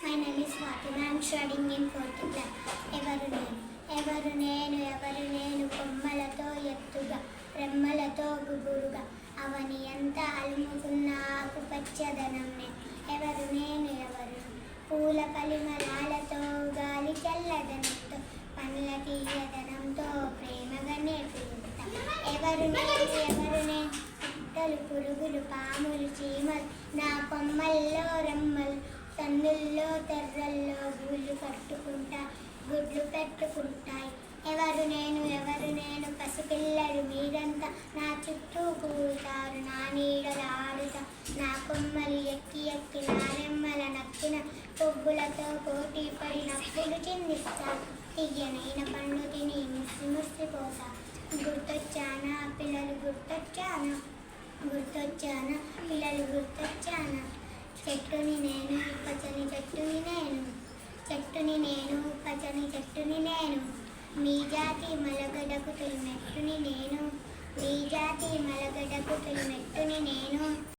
My name is Fatima. I am studying in 4th class. ఎవరు నేను కొమ్మలతో ఎత్తుగా రెమ్మలతో గుబురుగా అవని అంత అలుముకున్న ఆకుపచ్చదనంనే ఎవరు పూల పరిమళాలతో గాలి చల్లదనంతో పండ్ల తీయదనంతో ప్రేమగానే పిలుస్తా ఎవరు నేను పుట్టలు పురుగులు పాములు చీమలు నా కొమ్మల్లో రెమ్మలు తన్నుల్లో తెర్రల్లో గూళ్ళు కట్టుకుంటా గుడ్లు పెట్టుకుంటాయి ఎవరు నేను పసిపిల్లలు మీరంతా నా చుట్టూ కూతారు నా నీడలు ఆడుతా నా కొమ్మలు ఎక్కి నా రెమ్మల నక్కిన పువ్వులతో పోటీ పడి నవ్వులు చిందిస్తారు తీయనైన పండు తిని ముసిపోతా గుర్తొచ్చానా పిల్లలు గుర్తొచ్చానా చెట్టుని నేను పచ్చని చెట్టుని నేను మీ జాతి మలగడకు తొలిమెట్టుని నేను